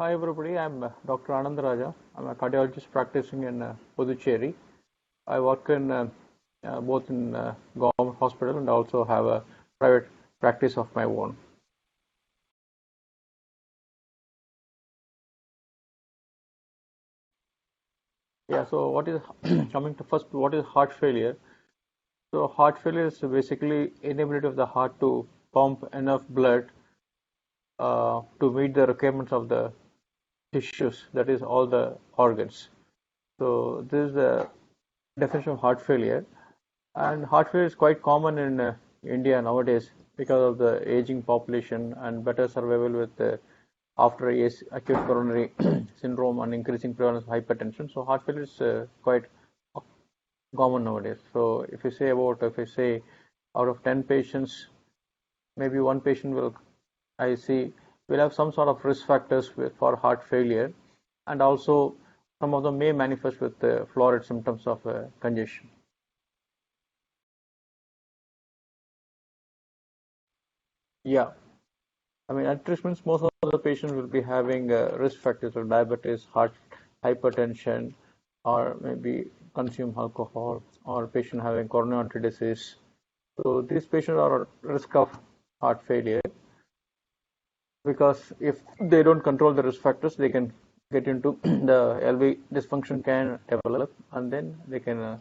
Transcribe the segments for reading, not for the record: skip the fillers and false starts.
Hi everybody, I'm Dr. Anand Raja. I'm a cardiologist practicing in Puducherry. I work in both in government hospital and also have a private practice of my own. Yeah, so what is coming to first, what is heart failure? So heart failure is basically inability of the heart to pump enough blood to meet the requirements of the tissues, that is all the organs. So this is the definition of heart failure. And heart failure is quite common in India nowadays because of the aging population and better survival with after acute coronary syndrome and increasing prevalence of hypertension. So heart failure is quite common nowadays. So if you say out of 10 patients, maybe one patient I see, will have some sort of risk factors for heart failure, and also some of them may manifest with florid symptoms of congestion. Yeah, I mean, at treatments, most of the patients will be having risk factors of diabetes, heart hypertension, or maybe consume alcohol, or patient having coronary artery disease. So these patients are at risk of heart failure because if they don't control the risk factors, they can get into the LV dysfunction can develop, and then they can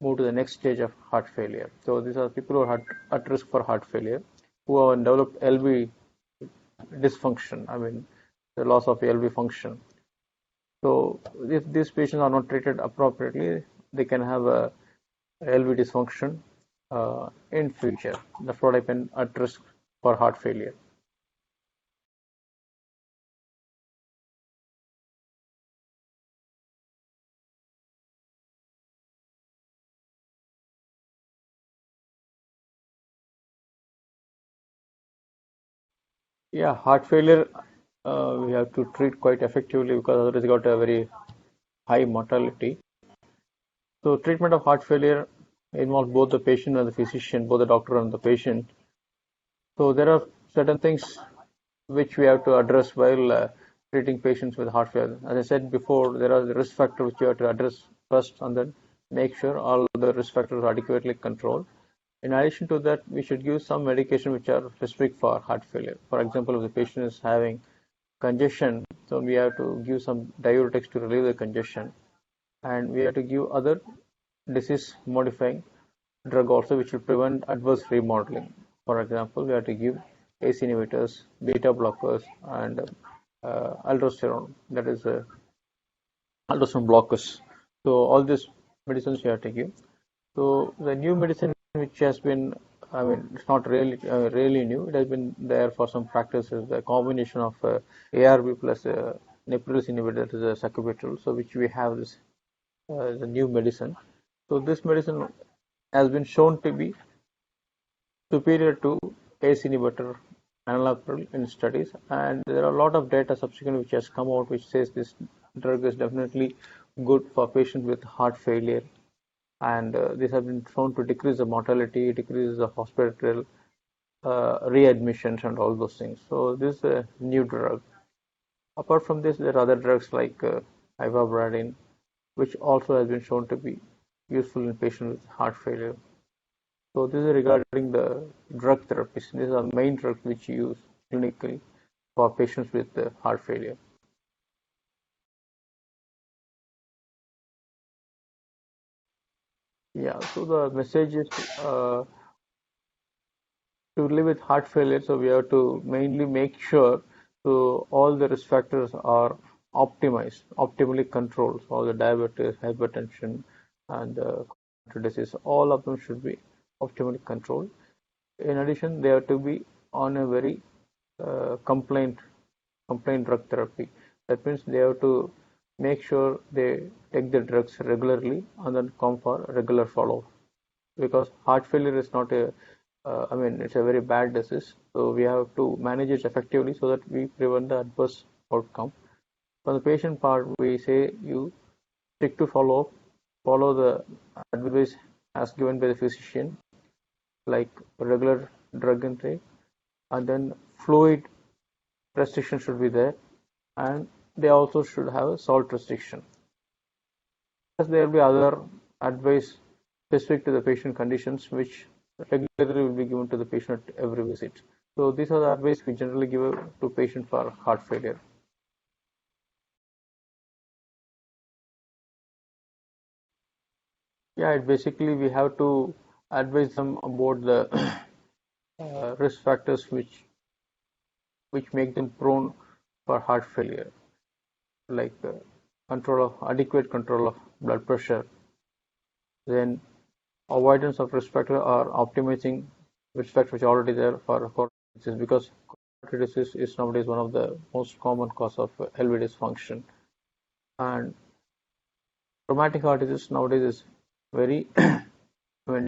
move to the next stage of heart failure. So these are people who are at risk for heart failure, who have developed LV dysfunction, I mean, the loss of LV function. So if these patients are not treated appropriately, they can have a LV dysfunction in future. That's what I can at risk for heart failure. Yeah, heart failure we have to treat quite effectively because otherwise got a very high mortality. So treatment of heart failure involves both the patient and the physician, both the doctor and the patient. So there are certain things which we have to address while treating patients with heart failure. As I said before, there are the risk factors which you have to address first, and then make sure all the risk factors are adequately controlled. In addition to that, we should give some medication which are specific for heart failure. For example, if the patient is having congestion, so we have to give some diuretics to relieve the congestion, and we have to give other disease modifying drug also which will prevent adverse remodeling. For example, we have to give ACE inhibitors, beta blockers, and aldosterone, that is aldosterone blockers. So all these medicines we have to give. So the new medicine which has been, I mean, it's not really new. It has been there for some practices. The combination of ARB plus neprilysin inhibitor, that is a sacubitril. So which we have this the new medicine. So this medicine has been shown to be superior to ACE inhibitor enalapril in studies, and there are a lot of data subsequent which has come out which says this drug is definitely good for patients with heart failure, and this has been shown to decrease the mortality, decrease the hospital readmissions, and all those things. So this is a new drug. Apart from this, there are other drugs like ivabradine, which also has been shown to be useful in patients with heart failure. So this is regarding the drug therapies. These are main drugs which you use clinically for patients with heart failure. Yeah, so the message is to live with heart failure, so we have to mainly make sure so all the risk factors are optimized, optimally controlled. So all the diabetes, hypertension, and disease, all of them should be optimally controlled. In addition, they have to be on a very complaint drug therapy. That means they have to make sure they take the drugs regularly and then come for regular follow-up, because heart failure is not a I mean, it's a very bad disease, so we have to manage it effectively so that we prevent the adverse outcome. For the patient part, we say you stick to follow-up, follow the advice as given by the physician, like regular drug intake, and then fluid restriction should be there, and they also should have a salt restriction. Plus, there will be other advice specific to the patient conditions which regularly will be given to the patient at every visit. So these are the advice we generally give to patient for heart failure. Yeah, basically we have to advise them about the risk factors which make them prone for heart failure, like adequate control of blood pressure, then avoidance of risk factor or optimizing risk factors which are already there for coronary disease, because coronary disease is nowadays one of the most common cause of LV dysfunction, and rheumatic heart disease nowadays is very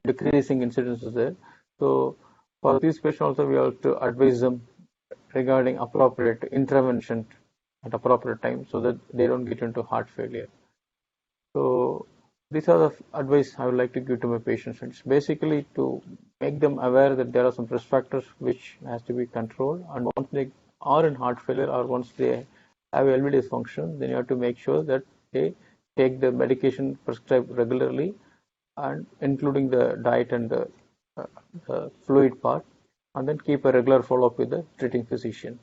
decreasing incidence is there. So for these patients also we have to advise them regarding appropriate intervention at appropriate time so that they don't get into heart failure. So these are the advice I would like to give to my patients. It's basically to make them aware that there are some risk factors which has to be controlled, and once they are in heart failure or once they have LV dysfunction, then you have to make sure that they take the medication prescribed regularly, and including the diet and the fluid part, and then keep a regular follow-up with the treating physician.